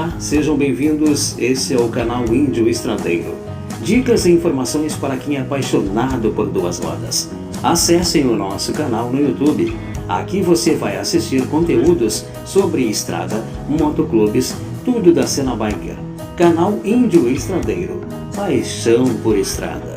Olá, sejam bem-vindos. Esse é o canal Índio Estradeiro. Dicas e informações para quem é apaixonado por duas rodas. Acessem o nosso canal no YouTube. Aqui você vai assistir conteúdos sobre estrada, motoclubes, tudo da cena biker. Canal Índio Estradeiro. Paixão por estrada.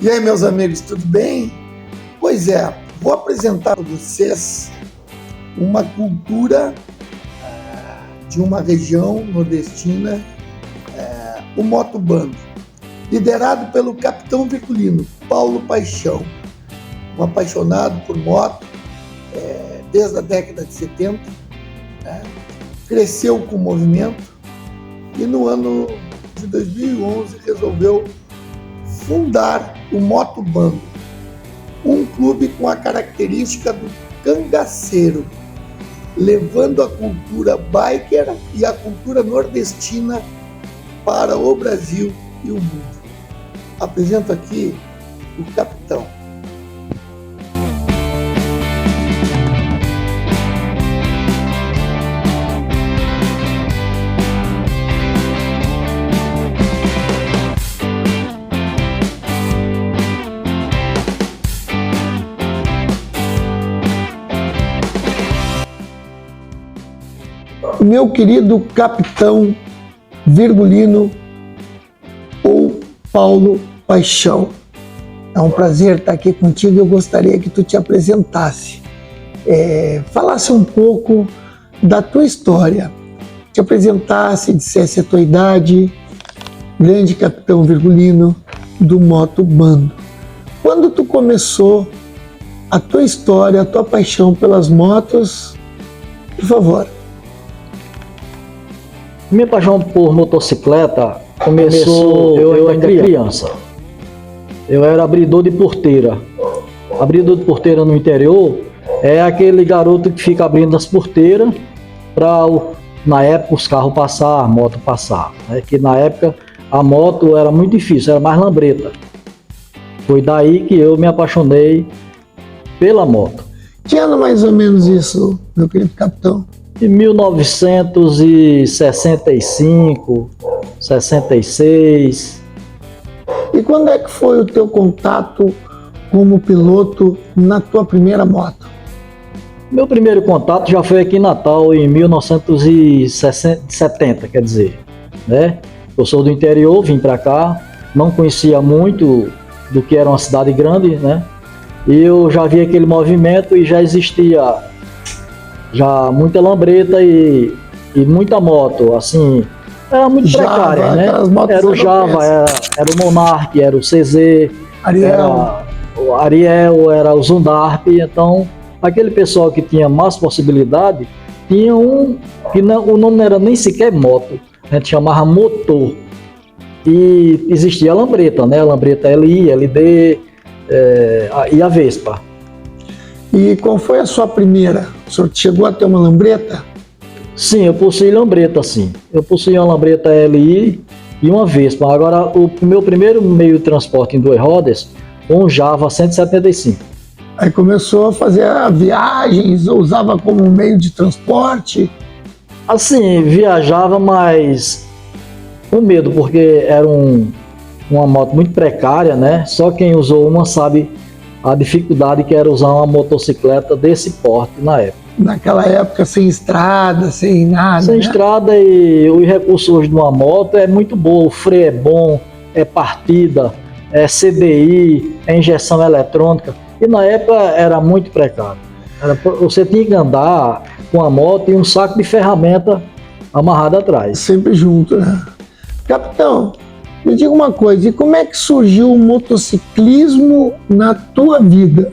E aí, meus amigos, tudo bem? Pois é, vou apresentar para vocês uma cultura de uma região nordestina, o Motobando, liderado pelo capitão virgulino Paulo Paixão, um apaixonado por moto desde a década de 70, cresceu com o movimento e no ano de 2011 resolveu fundar o Motobando, um clube com a característica do cangaceiro, levando a cultura biker e a cultura nordestina para o Brasil e o mundo. Apresento aqui o capitão. Meu querido capitão virgulino ou Paulo Paixão, é um prazer estar aqui contigo. Eu gostaria que tu te apresentasse, falasse um pouco da tua história, te apresentasse, dissesse a tua idade. Grande capitão virgulino do Motobando, quando tu começou a tua história, a tua paixão pelas motos, por favor. Minha paixão por motocicleta começou eu ainda criança. Eu era abridor de porteira. Abridor de porteira no interior é aquele garoto que fica abrindo as porteiras para, na época, os carros passar, a moto passar. Que na época a moto era muito difícil, era mais lambreta. Foi daí que eu me apaixonei pela moto. Que ano mais ou menos isso, meu querido capitão? Em 1965, 66. E quando é que foi o teu contato como piloto na tua primeira moto? Meu primeiro contato já foi aqui em Natal, em 1970, quer dizer, né? Eu sou do interior, vim para cá, não conhecia muito do que era uma cidade grande, né? E eu já vi aquele movimento e já existia já muita lambreta e muita moto, assim, era muito precária, né? Era o Java, era o Monarch, era o CZ, era o Ariel, era o Zundarp. Então, aquele pessoal que tinha mais possibilidade, tinha um, que não, o nome não era nem sequer moto, a gente chamava motor. E existia a lambreta, né? A lambreta LI, LD e a Vespa. E qual foi a sua primeira? O senhor chegou a ter uma lambreta? Sim, eu possuí lambreta, sim. Eu possuí uma lambreta LI e uma Vespa. Agora, o meu primeiro meio de transporte em duas rodas foi um Java 175. Aí começou a fazer viagens, usava como meio de transporte? Assim, viajava, mas com medo, porque era uma moto muito precária, né? Só quem usou uma sabe a dificuldade que era usar uma motocicleta desse porte na época. Naquela época, sem estrada, sem nada. Sem estrada, e os recursos hoje de uma moto é muito bom. O freio é bom, é partida, é CDI, é injeção eletrônica. E na época era muito precário. Você tinha que andar com a moto e um saco de ferramenta amarrado atrás. Sempre junto, né? Capitão, me diga uma coisa, e como é que surgiu o motociclismo na tua vida?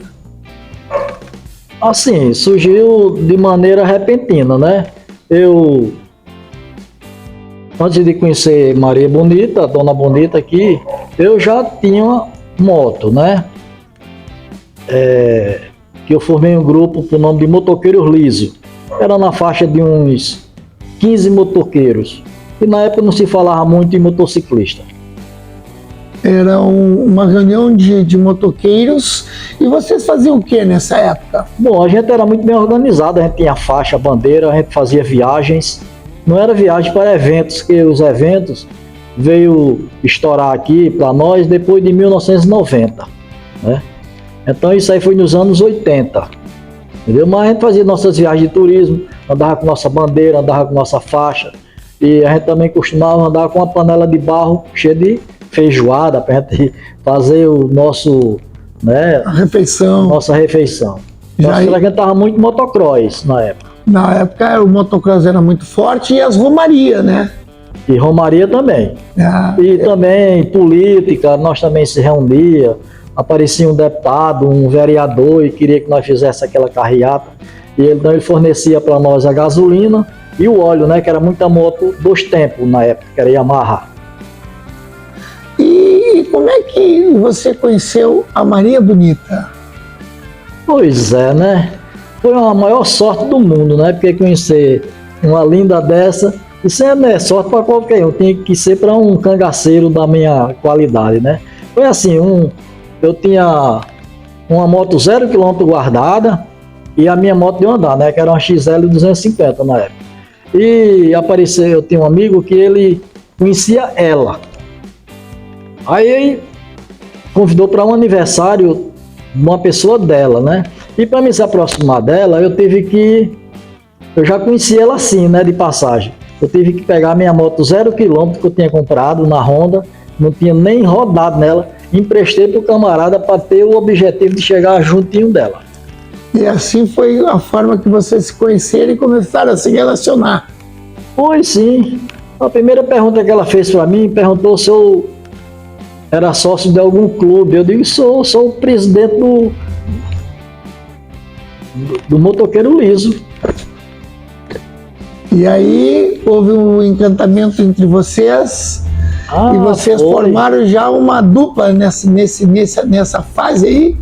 Assim, surgiu de maneira repentina, né? Eu antes de conhecer Maria Bonita, Dona Bonita aqui, eu já tinha uma moto, né? Que eu formei um grupo com o nome de Motoqueiros Liso. Era na faixa de uns 15 motoqueiros. E na época não se falava muito em motociclista. Era uma reunião de motoqueiros. E vocês faziam o que nessa época? Bom, a gente era muito bem organizado, a gente tinha faixa, bandeira, a gente fazia viagens. Não era viagem para eventos, que os eventos veio estourar aqui para nós depois de 1990, né? Então isso aí foi nos anos 80, entendeu? Mas a gente fazia nossas viagens de turismo, andava com nossa bandeira, andava com nossa faixa, e a gente também costumava andar com uma panela de barro cheia de feijoada para a gente fazer o nosso, né, nossa refeição. Então, a gente estava muito motocross na época. Na época o motocross era muito forte e as romarias, né? E romaria também. Também política, nós também se reunia, aparecia um deputado, um vereador e queria que nós fizéssemos aquela carreata. E então ele fornecia para nós a gasolina e o óleo, né? Que era muita moto dos tempos na época, que era Yamaha. E como é que você conheceu a Maria Bonita? Pois é, né? Foi a maior sorte do mundo, né? Porque conhecer uma linda dessa, isso não é sorte para qualquer um, tinha que ser para um cangaceiro da minha qualidade, né? Foi assim, eu tinha uma moto 0 km guardada e a minha moto de andar, né? Que era uma XL 250 na época. E apareceu, eu tinha um amigo que ele conhecia ela. Aí ele convidou para um aniversário de uma pessoa dela, né? E para me se aproximar dela, eu já conhecia ela assim, né, de passagem. Eu tive que pegar a minha moto 0 km que eu tinha comprado na Honda, não tinha nem rodado nela, emprestei para o camarada para ter o objetivo de chegar juntinho dela. E assim foi a forma que vocês se conheceram e começaram a se relacionar. Pois sim. A primeira pergunta que ela fez para mim, perguntou se eu era sócio de algum clube. Eu digo, sou o presidente do Motoqueiro Liso. E aí houve um encantamento entre vocês e vocês formaram já uma dupla nessa fase aí?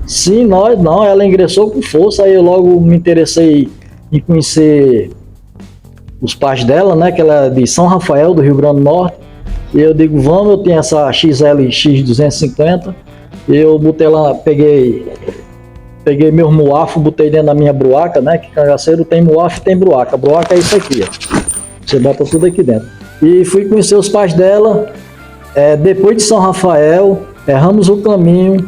Sim, ela ingressou com força, aí eu logo me interessei em conhecer os pais dela, né, que ela é de São Rafael, do Rio Grande do Norte. E eu digo, vamos, eu tenho essa XLX 250, eu botei lá, peguei meus muafo, botei dentro da minha bruaca, né? Que cangaceiro tem muafo e tem bruaca. Bruaca é isso aqui, ó. Você bota tudo aqui dentro. E fui conhecer os pais dela. Depois de São Rafael, erramos o caminho,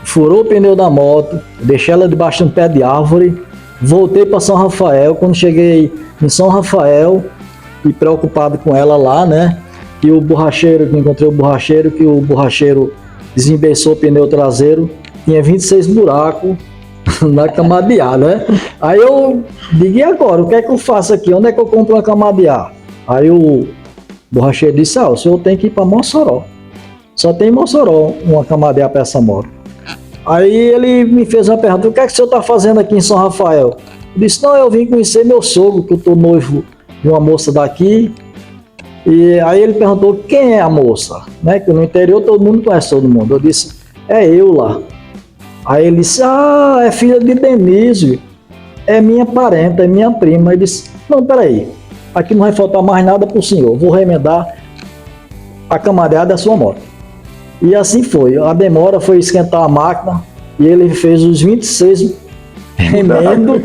furou o pneu da moto, deixei ela debaixo de um pé de árvore, voltei para São Rafael. Quando cheguei em São Rafael, e preocupado com ela lá, né? Que encontrei o borracheiro desembeçou o pneu traseiro, tinha 26 buracos na cama de ar, né? Aí eu digo, e agora? O que é que eu faço aqui? Onde é que eu compro uma cama de ar? Aí o borracheiro disse, o senhor tem que ir para Mossoró. Só tem em Mossoró uma cama de ar para essa moto. Aí ele me fez uma pergunta, o que é que o senhor está fazendo aqui em São Rafael? Eu disse, não, eu vim conhecer meu sogro, que eu estou noivo de uma moça daqui. E aí ele perguntou, quem é a moça? Né? Que no interior todo mundo conhece todo mundo. Eu disse, é eu lá. Aí ele disse, é filha de Denise, é minha parenta, é minha prima. Ele disse, não, peraí, aqui não vai faltar mais nada para o senhor, vou remendar a camareada da sua moto. E assim foi, a demora foi esquentar a máquina e ele fez os 26 remendos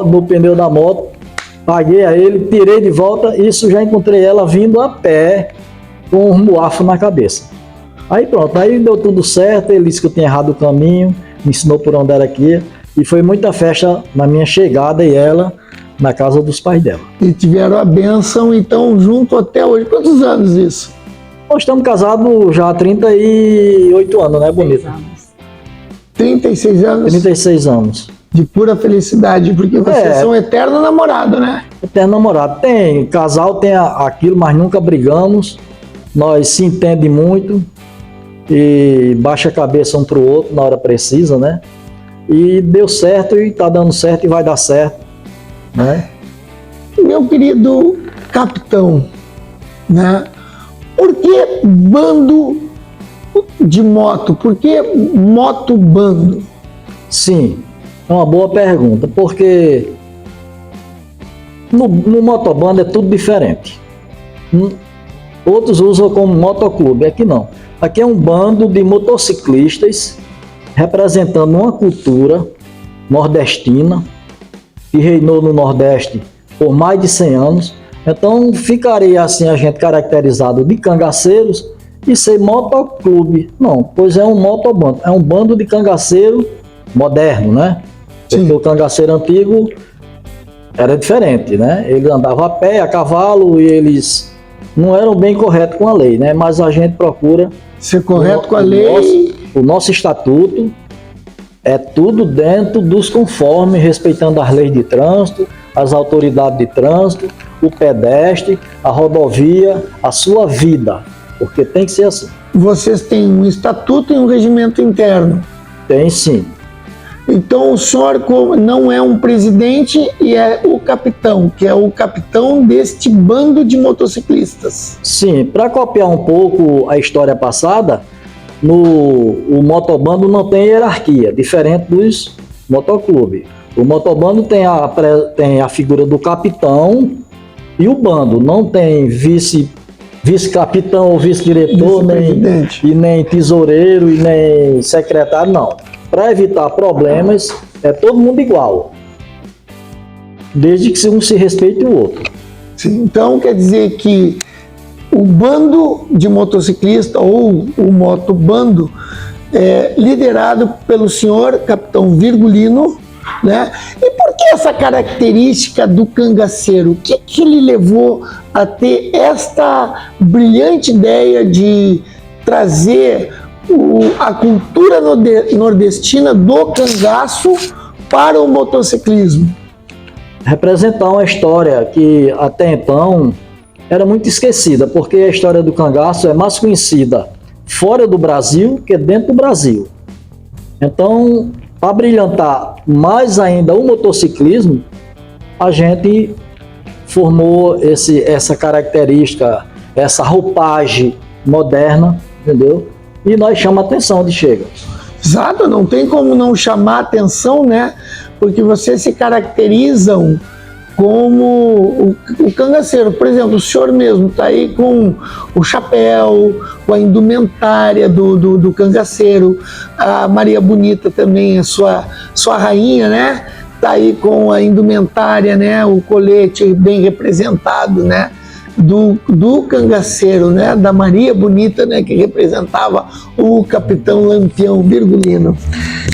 no pneu da moto, paguei a ele, tirei de volta, isso já encontrei ela vindo a pé com um muafo na cabeça. Aí pronto, aí deu tudo certo, ele disse que eu tinha errado o caminho, me ensinou por onde era que ia, e foi muita festa na minha chegada e ela na casa dos pais dela. E tiveram a bênção, então, junto até hoje. Quantos anos isso? Nós estamos casados já há 38 anos, né, Bonita? 36 anos? 36 anos. De pura felicidade, porque vocês são eterno namorado, né? Eterno namorado. Casal tem aquilo, mas nunca brigamos, nós se entendemos muito, e baixa a cabeça um pro outro na hora precisa, né? E deu certo, e tá dando certo, e vai dar certo, né? Meu querido capitão, né? Por que bando de moto? Por que motobando? Sim, é uma boa pergunta, porque no motobando é tudo diferente. Outros usam como motoclube, aqui não. Aqui é um bando de motociclistas representando uma cultura nordestina que reinou no Nordeste por mais de 100 anos. Então ficaria assim a gente caracterizado de cangaceiros e ser motoclube. Não, pois é um motobando, é um bando de cangaceiro moderno, né? Sim. Porque o cangaceiro antigo era diferente, né? Ele andava a pé, a cavalo, e eles não eram bem corretos com a lei, né? Mas a gente procura Ser correto com a lei. o nosso estatuto é tudo dentro dos conformes, respeitando as leis de trânsito, as autoridades de trânsito, o pedestre, a rodovia, a sua vida, porque tem que ser assim. Vocês têm um estatuto e um regimento interno. Tem sim. Então o senhor não é um presidente e é o capitão, que é o capitão deste bando de motociclistas. Sim, para copiar um pouco a história passada, o motobando não tem hierarquia, diferente dos motoclubes. O motobando tem a figura do capitão e o bando não tem vice-capitão ou vice-diretor, nem tesoureiro e nem secretário, não. Para evitar problemas, é todo mundo igual, desde que um se respeite o outro. Sim, então quer dizer que o bando de motociclista ou o motobando é liderado pelo senhor capitão Virgulino, né? E por que essa característica do cangaceiro? O que lhe levou a ter esta brilhante ideia de trazer a cultura nordestina do cangaço para o motociclismo? Representar uma história que até então era muito esquecida, porque a história do cangaço é mais conhecida fora do Brasil que dentro do Brasil. Então, para brilhantar mais ainda o motociclismo, a gente formou essa característica, essa roupagem moderna, entendeu? E nós chamamos a atenção onde chega. Exato, não tem como não chamar a atenção, né? Porque vocês se caracterizam como o cangaceiro. Por exemplo, o senhor mesmo está aí com o chapéu, com a indumentária do cangaceiro. A Maria Bonita também, a sua rainha, né? Está aí com a indumentária, né? O colete bem representado, né? Do cangaceiro, né? Da Maria Bonita, né? Que representava o capitão Lampião Virgulino.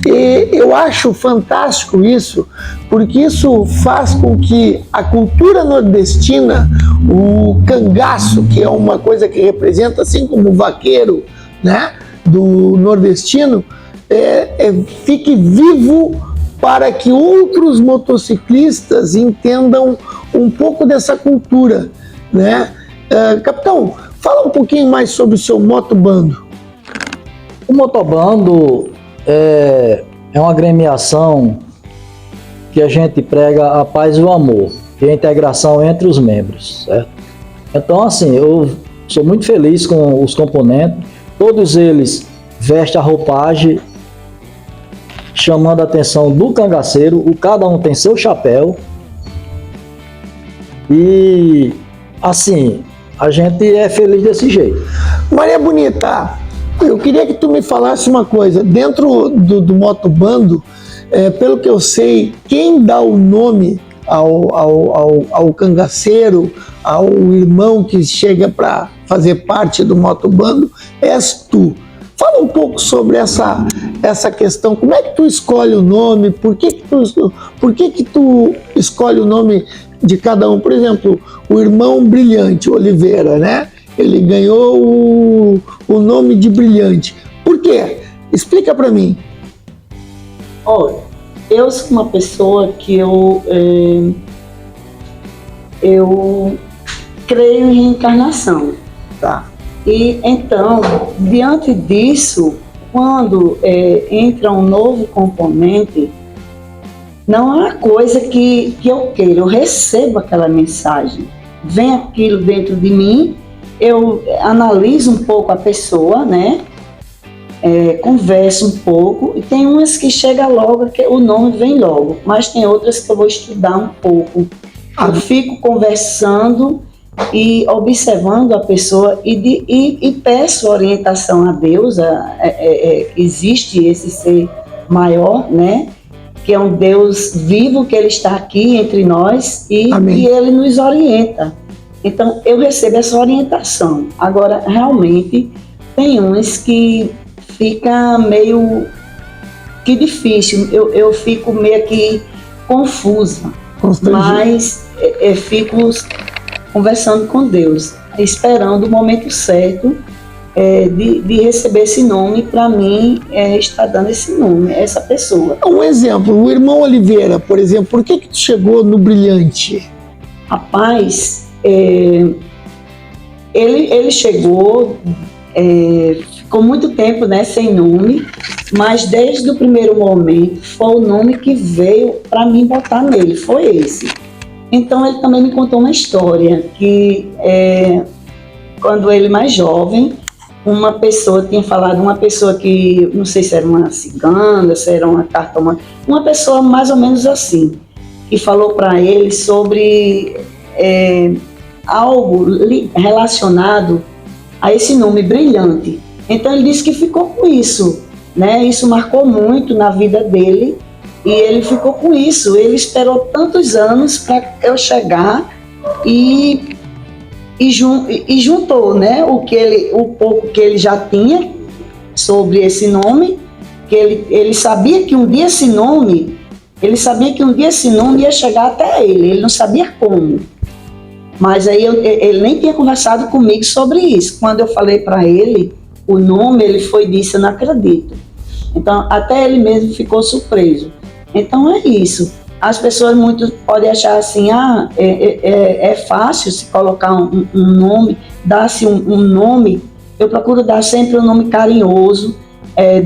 E eu acho fantástico isso, porque isso faz com que a cultura nordestina, o cangaço, que é uma coisa que representa, assim como o vaqueiro, né? Do nordestino, fique vivo para que outros motociclistas entendam um pouco dessa cultura, né? Capitão, fala um pouquinho mais sobre o seu motobando. O motobando é uma agremiação que a gente prega a paz e o amor, e a integração entre os membros, certo? Então, assim, eu sou muito feliz com os componentes, todos eles vestem a roupagem chamando a atenção do cangaceiro, cada um tem seu chapéu, e assim, a gente é feliz desse jeito. Maria Bonita, eu queria que tu me falasse uma coisa. Dentro do motobando, pelo que eu sei, quem dá o nome ao cangaceiro, ao irmão que chega para fazer parte do motobando, és tu. Fala um pouco sobre essa questão. Como é que tu escolhe o nome? Por que tu escolhe o nome de cada um? Por exemplo, o irmão Brilhante Oliveira, né? Ele ganhou o nome de Brilhante. Por quê? Explica para mim. Olha, eu sou uma pessoa que eu creio em reencarnação. Tá. E então, diante disso, quando entra um novo componente, não é uma coisa que eu queira, eu recebo aquela mensagem. vem aquilo dentro de mim, eu analiso um pouco a pessoa, né? Converso um pouco, e tem umas que chega logo, que o nome vem logo, mas tem outras que eu vou estudar um pouco. Eu fico conversando e observando a pessoa e peço orientação a Deus. Existe esse ser maior, né? Que é um Deus vivo, que Ele está aqui entre nós e Ele nos orienta. Então, eu recebo essa orientação. Agora, realmente, tem uns que fica meio que difícil, eu fico meio que confusa, mas fico conversando com Deus, esperando o momento certo de receber esse nome. Para mim, está dando esse nome, essa pessoa. Um exemplo, o irmão Oliveira, por exemplo, por que tu chegou no Brilhante? Rapaz, ele chegou, ficou muito tempo, né, sem nome, mas desde o primeiro momento foi o nome que veio para mim botar nele, foi esse. Então ele também me contou uma história que quando ele mais jovem, uma pessoa tinha falado, uma pessoa que, não sei se era uma cigana, se era uma cartomante, uma pessoa mais ou menos assim, que falou para ele sobre algo relacionado a esse nome Brilhante. Então ele disse que ficou com isso, né? Isso marcou muito na vida dele e ele ficou com isso. Ele esperou tantos anos para eu chegar e juntou, né? O pouco que ele já tinha sobre esse nome, que ele sabia que um dia esse nome, ia chegar até ele não sabia como. Mas aí ele nem tinha conversado comigo sobre isso. Quando eu falei para ele o nome, ele disse, eu não acredito. Então, até ele mesmo ficou surpreso. Então, é isso. As pessoas muito podem achar assim, é fácil se colocar um nome, dar-se um nome. Eu procuro dar sempre um nome carinhoso,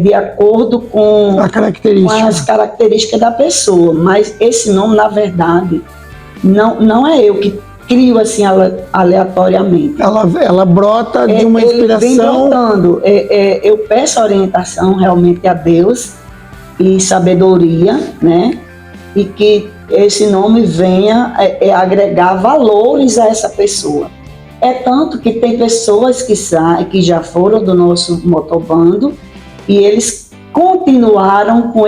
de acordo com as características da pessoa. Mas esse nome, na verdade, não é eu que crio assim aleatoriamente. Ela brota de uma inspiração. Vem brotando. Eu peço orientação realmente a Deus e sabedoria, né? E que esse nome venha agregar valores a essa pessoa. É tanto que tem pessoas que já foram do nosso motobando e eles continuaram com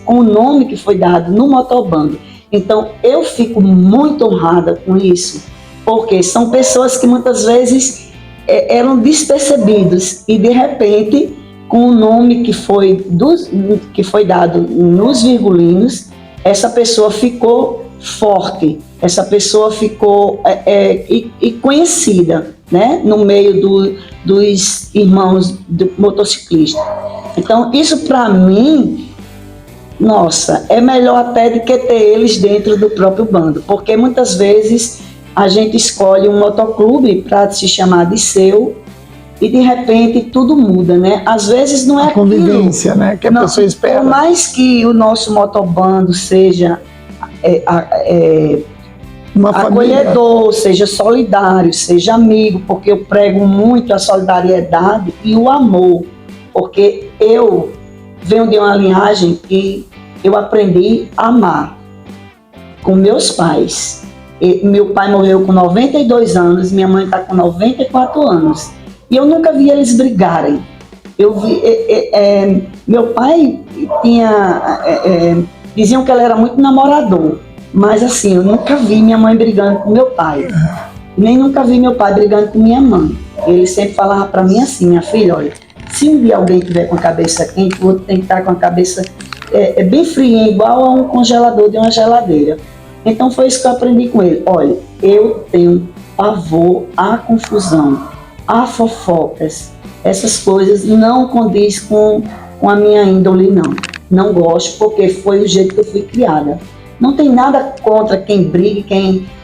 o nome que foi dado no motobando. Então, eu fico muito honrada com isso, porque são pessoas que muitas vezes eram despercebidos e, de repente, com o nome que foi dado nos virgulinos, essa pessoa ficou forte, essa pessoa ficou conhecida, né, no meio dos irmãos do motociclista. Então, isso para mim, nossa, é melhor até do que ter eles dentro do próprio bando, porque muitas vezes a gente escolhe um motoclube para se chamar de seu e de repente tudo muda, né? Às vezes não é a convivência, aquilo, né? Que a pessoa espera. Por mais que o nosso motobando seja acolhedor, seja solidário, seja amigo, porque eu prego muito a solidariedade e o amor, porque eu venho de uma linhagem que eu aprendi a amar com meus pais. Meu pai morreu com 92 anos, minha mãe está com 94 anos. E eu nunca vi eles brigarem. Meu pai diziam que ele era muito namorador, mas assim, eu nunca vi minha mãe brigando com meu pai, nem nunca vi meu pai brigando com minha mãe. Ele sempre falava para mim assim, minha filha, olha, se um dia alguém tiver com a cabeça quente, o outro tem que estar com a cabeça bem fria, igual a um congelador de uma geladeira. Então foi isso que eu aprendi com ele. Olha, eu tenho pavor à confusão, a fofocas, essas coisas não condiz com a minha índole, não. Não gosto, porque foi o jeito que eu fui criada. Não tem nada contra quem briga,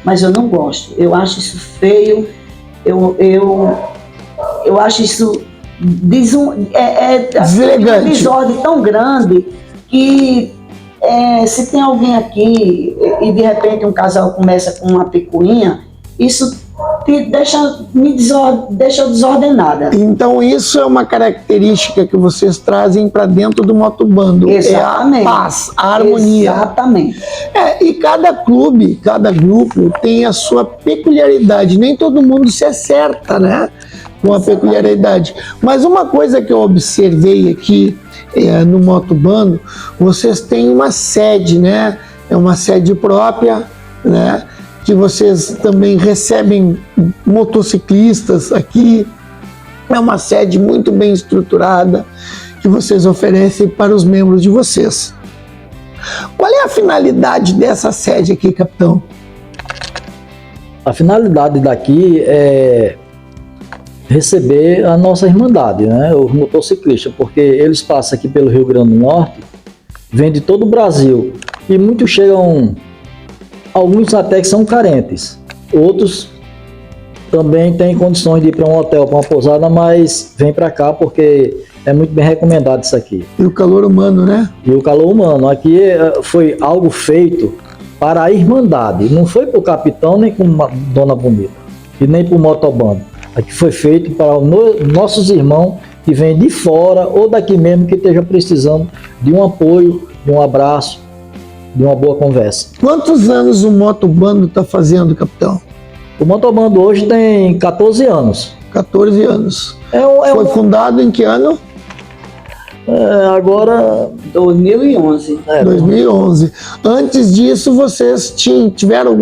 mas eu não gosto. Eu acho isso feio, eu acho isso deselegante. Um desordem tão grande que se tem alguém aqui e de repente um casal começa com uma picuinha, isso deixa desordenada. Então isso é uma característica que vocês trazem para dentro do motobando. Exatamente. É a paz, a harmonia. Exatamente. E cada clube, cada grupo tem a sua peculiaridade. Nem todo mundo se acerta, né? Com a peculiaridade. Mas uma coisa que eu observei aqui no motobando, vocês têm uma sede, né? É uma sede própria, né? Que vocês também recebem motociclistas aqui. É uma sede muito bem estruturada que vocês oferecem para os membros de vocês. Qual é a finalidade dessa sede aqui, capitão? A finalidade daqui é receber a nossa irmandade, né? Os motociclistas, porque eles passam aqui pelo Rio Grande do Norte, vêm de todo o Brasil e muitos chegam. Alguns até que são carentes, outros também têm condições de ir para um hotel, para uma pousada, mas vem para cá porque é muito bem recomendado isso aqui. E o calor humano, né? E o calor humano. Aqui foi algo feito para a irmandade, não foi para o capitão nem com Dona Bonita, e nem para o motobando. Aqui foi feito para nossos irmãos que vêm de fora ou daqui mesmo que estejam precisando de um apoio, de um abraço, de uma boa conversa. Quantos anos o motobando está fazendo, capitão? O motobando hoje tem 14 anos. 14 anos. Foi fundado em que ano? Agora... 2011. 2011. Antes disso, vocês tiveram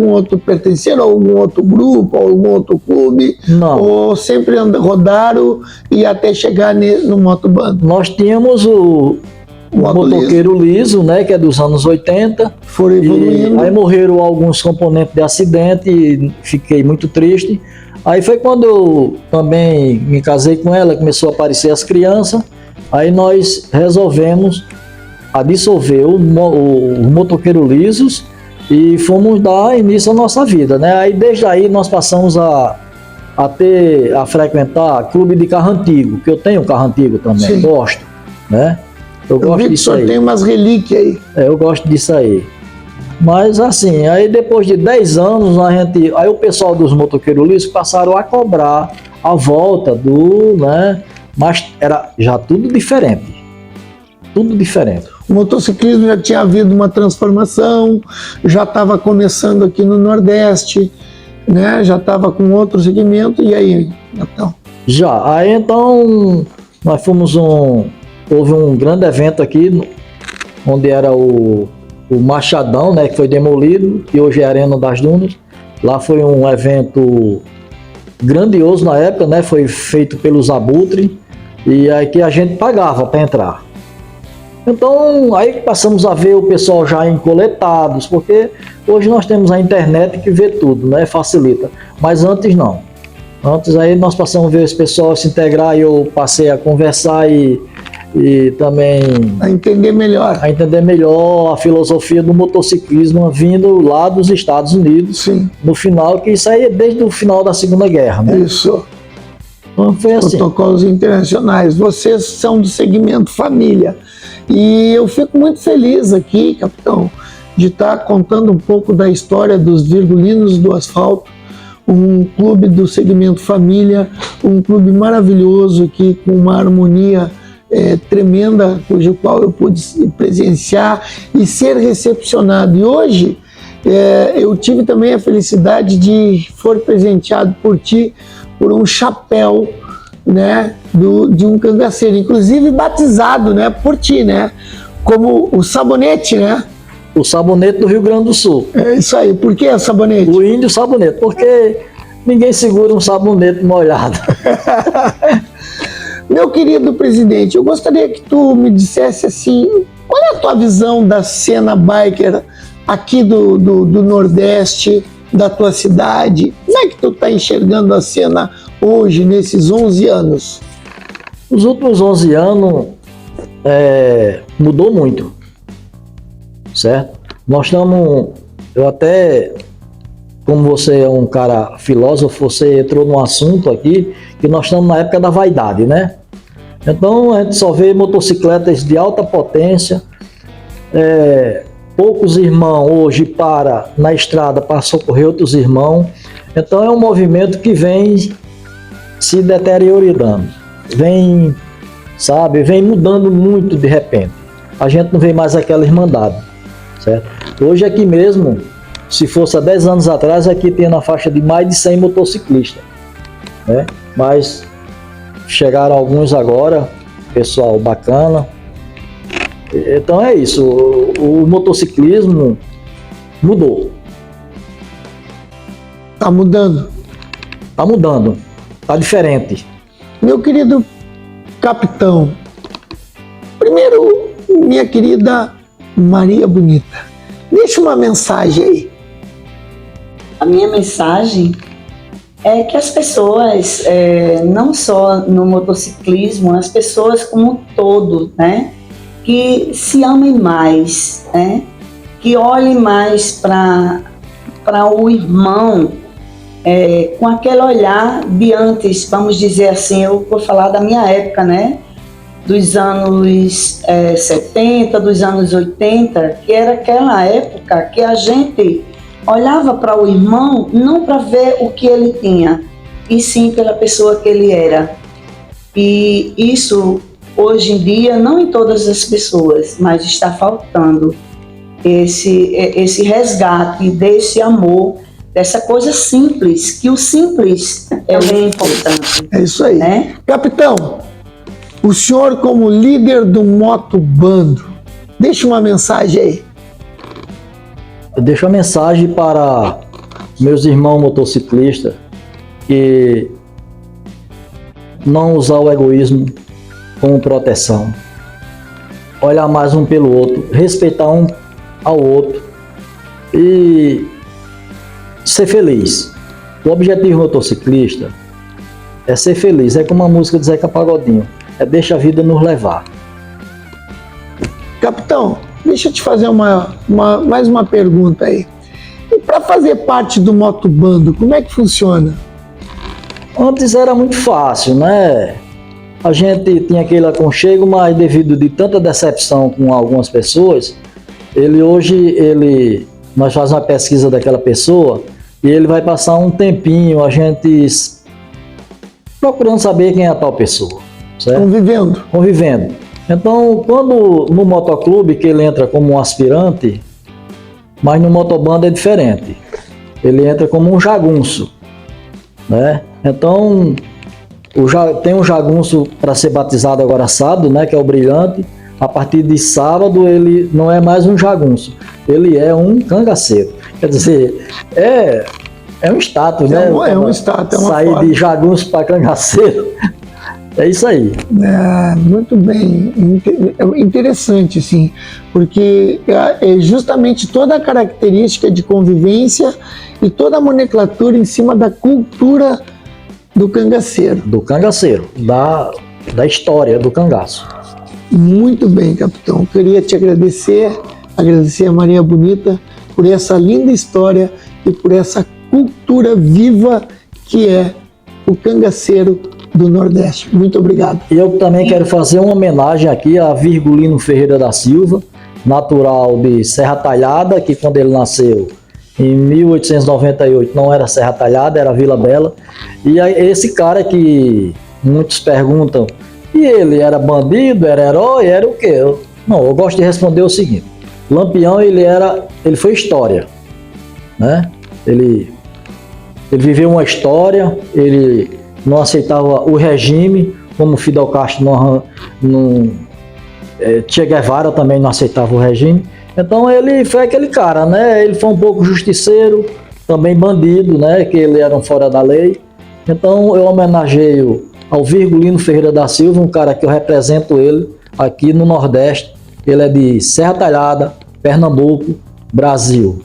pertenceram a algum outro grupo, a algum outro clube? Não. Ou sempre rodaram e até chegar no motobando? Nós tínhamos o motoqueiro liso, né, que é dos anos 80. Foram evoluindo. Aí morreram alguns componentes de acidente e fiquei muito triste. Aí foi quando eu também me casei com ela, começou a aparecer as crianças. Aí nós resolvemos dissolver o motoqueiro lisos e fomos dar início à nossa vida, né? Aí desde aí nós passamos a frequentar clube de carro antigo, que eu tenho um carro antigo também. Sim. Gosto, né? Eu gosto disso aí. Tem umas relíquias aí. Eu gosto disso aí. Mas assim, aí depois de 10 anos, aí o pessoal dos motoqueiros lisos passaram a cobrar a volta né? Mas era já tudo diferente. Tudo diferente. O motociclismo já tinha havido uma transformação, já estava começando aqui no Nordeste, né? Já estava com outro segmento, e aí, então? Já, aí então nós houve um grande evento aqui, onde era o Machadão, né, que foi demolido, que hoje é a Arena das Dunas. Lá foi um evento grandioso na época, né, foi feito pelos Abutre, e aí que a gente pagava para entrar. Então, aí passamos a ver o pessoal já encoletados, porque hoje nós temos a internet que vê tudo, né, facilita, mas antes não. Antes aí nós passamos a ver esse pessoal se integrar e eu passei a conversar e também a entender melhor a filosofia do motociclismo vindo lá dos Estados Unidos. Sim. No final, que isso aí é desde o final da Segunda Guerra, né? Isso. Então foi assim. Protocolos internacionais. Vocês são do segmento família. E eu fico muito feliz aqui, capitão, de estar contando um pouco da história dos Virgulinos do Asfalto, um clube do segmento família, um clube maravilhoso aqui com uma harmonia tremenda, cujo qual eu pude presenciar e ser recepcionado. E hoje eu tive também a felicidade de for presenteado por ti por um chapéu, né, de um cangaceiro, inclusive batizado, né, por ti, né, como o Sabonete, né? O Sabonete do Rio Grande do Sul. É isso aí. Por que o Sabonete? O índio Sabonete, porque ninguém segura um sabonete molhado. Meu querido presidente, eu gostaria que tu me dissesse assim, qual é a tua visão da cena biker aqui do Nordeste, da tua cidade? Como é que tu está enxergando a cena hoje, nesses 11 anos? Os últimos 11 anos mudou muito, certo? Nós estamos, eu até, como você é um cara filósofo, você entrou num assunto aqui, que nós estamos na época da vaidade, né? Então a gente só vê motocicletas de alta potência, poucos irmãos hoje na estrada para socorrer outros irmãos, Então é um movimento que vem se deteriorando, vem mudando muito de repente. A gente não vê mais aquela irmandade, certo? Hoje aqui mesmo, se fosse há 10 anos atrás, aqui tinha na faixa de mais de 100 motociclistas, né? Mas chegaram alguns agora, pessoal bacana. Então é isso, o motociclismo mudou. Tá mudando. Tá mudando, tá diferente. Meu querido capitão, primeiro, minha querida Maria Bonita, deixa uma mensagem aí. A minha mensagem é que as pessoas, não só no motociclismo, as pessoas como um todo, né, que se amem mais, né, que olhem mais para o irmão, com aquele olhar de antes, vamos dizer assim, eu vou falar da minha época, né, dos anos 70, dos anos 80, que era aquela época que a gente olhava para o irmão não para ver o que ele tinha, e sim pela pessoa que ele era. E isso, hoje em dia, não em todas as pessoas, mas está faltando esse resgate desse amor, dessa coisa simples, que o simples é bem importante. É isso aí. Né? Capitão, o senhor como líder do Motobando, deixa uma mensagem aí. Eu deixo a mensagem para meus irmãos motociclistas que não usar o egoísmo como proteção, olhar mais um pelo outro, respeitar um ao outro e ser feliz. O objetivo motociclista é ser feliz, é como a música de Zeca Pagodinho, é deixa a vida nos levar. Capitão, deixa eu te fazer mais uma pergunta aí. E para fazer parte do Motobando, como é que funciona? Antes era muito fácil, né? A gente tinha aquele aconchego, mas devido de tanta decepção com algumas pessoas, nós fazemos uma pesquisa daquela pessoa e ele vai passar um tempinho, a gente procurando saber quem é a tal pessoa, certo? Convivendo. Então, quando no motoclube que ele entra como um aspirante, mas no motobando é diferente. Ele entra como um jagunço, né? Então, tem um jagunço para ser batizado agora sábado, né, que é o Brilhante. A partir de sábado ele não é mais um jagunço, ele é um cangaceiro. Quer dizer, é um status, né? É um status, é uma sair forma. de jagunço para cangaceiro. É isso aí. Muito bem, interessante, sim, porque é justamente toda a característica de convivência e toda a nomenclatura em cima da cultura do cangaceiro. Do cangaceiro, da história do cangaço. Muito bem, capitão. Eu queria te agradecer a Maria Bonita por essa linda história e por essa cultura viva que é o cangaceiro do Nordeste. Muito obrigado. Eu também quero fazer uma homenagem aqui a Virgulino Ferreira da Silva, natural de Serra Talhada, que quando ele nasceu em 1898 não era Serra Talhada, era Vila Bela. E esse cara que muitos perguntam, e ele era bandido, era herói, era o quê? Eu gosto de responder o seguinte: Lampião ele foi história, né? Ele viveu uma história, ele não aceitava o regime, como Fidel Castro Che Guevara também não aceitava o regime. Então ele foi aquele cara, né? Ele foi um pouco justiceiro, também bandido, né? Que ele era um fora da lei. Então eu homenageio ao Virgulino Ferreira da Silva, um cara que eu represento ele aqui no Nordeste. Ele é de Serra Talhada, Pernambuco, Brasil.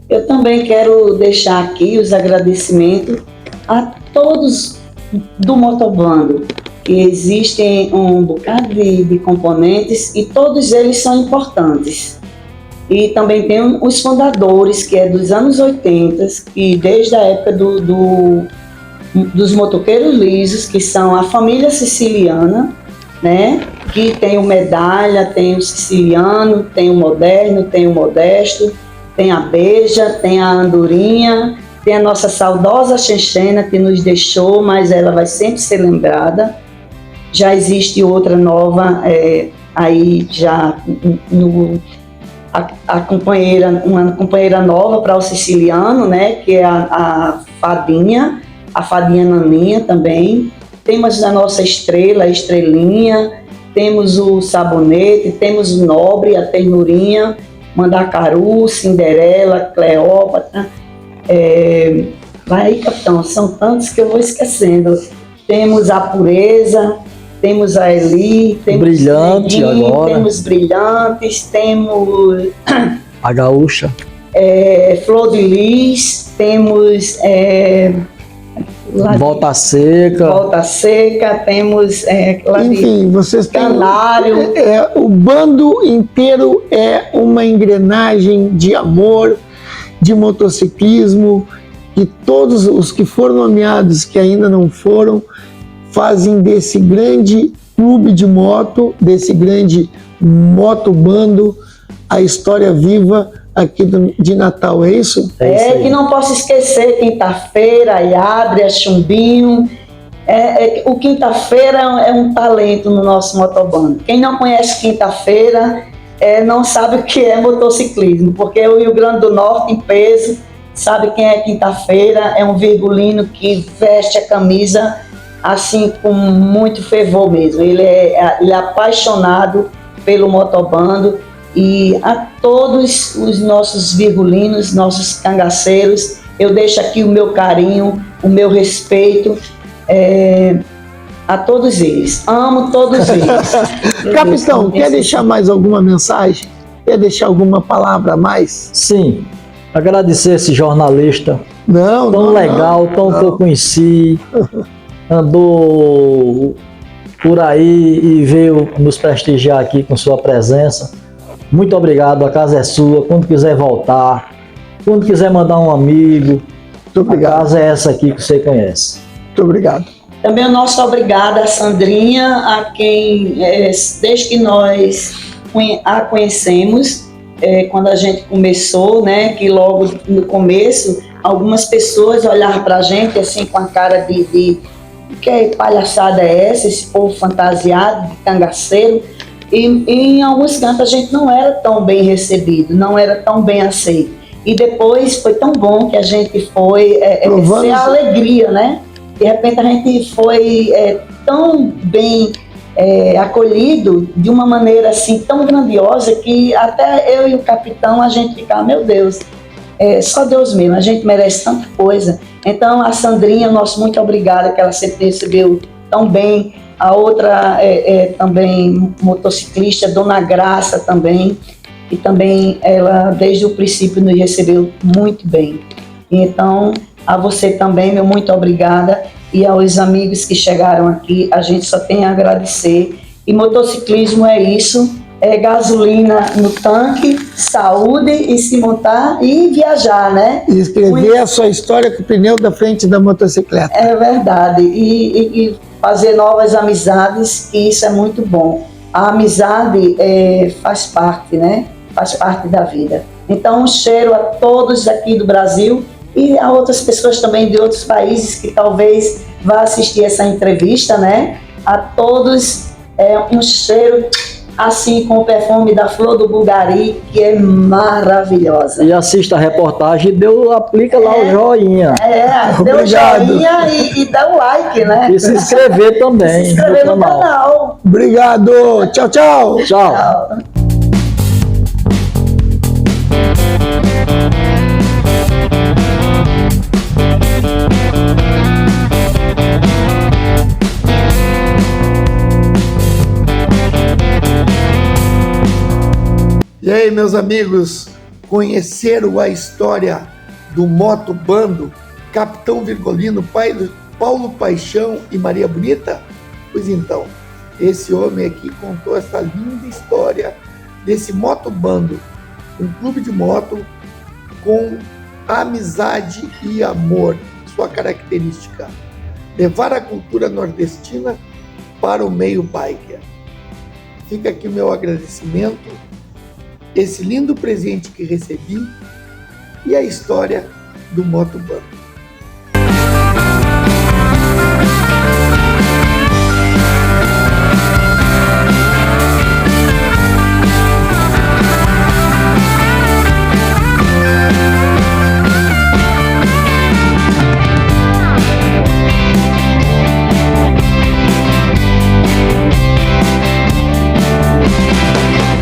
Eu também quero deixar aqui os agradecimentos a todos do Motobando, que existem um bocado de componentes e todos eles são importantes. E também tem os fundadores, que é dos anos 80, que desde a época dos motoqueiros lisos, que são a família siciliana, né? Que tem o Medalha, tem o Siciliano, tem o Moderno, tem o Modesto, tem a Beija, tem a Andorinha Tem a nossa saudosa Xenxena, que nos deixou, mas ela vai sempre ser lembrada. Já existe outra nova, aí já a companheira, uma companheira nova para o siciliano, né, que é a Fadinha Naninha também. Temos a nossa estrela, a Estrelinha, temos o Sabonete, temos o Nobre, a Ternurinha, Mandacaru, Cinderela, Cleópatra. Vai aí, capitão, são tantos que eu vou esquecendo. Temos a Pureza, temos a Eli, temos Brilhante Neguinho, agora. temos Brilhantes, temos A Gaúcha. Flor de Lis, temos Volta Seca. Volta Seca, temos Enfim, vocês têm... Canário. O bando inteiro é uma engrenagem de amor, de motociclismo, que todos os que foram nomeados, que ainda não foram, fazem desse grande clube de moto, desse grande motobando, a história viva aqui de Natal, é isso? Que não posso esquecer, quinta-feira, Iadria, Chumbinho. O Quinta-feira é um talento no nosso motobando. Quem não conhece Quinta-feira não sabe o que é motociclismo, porque o Rio Grande do Norte, em peso, sabe quem é Quinta-feira. É um virgulino que veste a camisa assim com muito fervor mesmo. Ele é apaixonado pelo motobando. E a todos os nossos virgulinos, nossos cangaceiros, eu deixo aqui o meu carinho, o meu respeito a todos eles. Amo todos eles. Capitão, quer deixar mais alguma mensagem? Quer deixar alguma palavra a mais? Sim, agradecer esse jornalista tão legal, que eu conheci, andou por aí e veio nos prestigiar aqui com sua presença. Muito obrigado, a casa é sua. Quando quiser voltar, quando quiser mandar um amigo, Muito obrigado. A casa é essa aqui que você conhece. Muito obrigado. Também o nosso obrigado a Sandrinha, a quem, desde que nós a conhecemos, quando a gente começou, né, que logo no começo, algumas pessoas olhavam para a gente assim com a cara de que palhaçada é essa, esse povo fantasiado, de cangaceiro. E em alguns cantos a gente não era tão bem recebido, não era tão bem aceito. E depois foi tão bom que a gente foi ser a alegria, né? De repente a gente foi tão bem acolhido de uma maneira assim tão grandiosa que até eu e o capitão a gente ficava, meu Deus, só Deus mesmo, a gente merece tanta coisa. Então a Sandrinha, nosso muito obrigada, que ela sempre recebeu tão bem. A outra também motociclista, Dona Graça também, e também ela desde o princípio nos recebeu muito bem. Então, a você também, meu muito obrigada, e aos amigos que chegaram aqui, a gente só tem a agradecer. E motociclismo é isso, é gasolina no tanque, saúde e se montar e viajar, né? E escrever a sua história com o pneu da frente da motocicleta. É verdade, e fazer novas amizades, que isso é muito bom. A amizade faz parte, né? Faz parte da vida. Então, um cheiro a todos aqui do Brasil e a outras pessoas também de outros países que talvez vá assistir essa entrevista, né? A todos, um cheiro assim com o perfume da flor do Bulgari, que é maravilhosa. E assista a reportagem e aplica lá o joinha. Dê o joinha e dá o like, né? E se inscrever também. Se inscrever no canal. Obrigado. Tchau, tchau. Tchau. Tchau. E aí, meus amigos, conheceram a história do motobando Capitão Virgulino, pai do Paulo Paixão e Maria Bonita? Pois então, esse homem aqui contou essa linda história desse motobando, um clube de moto com amizade e amor, sua característica, levar a cultura nordestina para o meio biker. Fica aqui o meu agradecimento, esse lindo presente que recebi e a história do motobanco.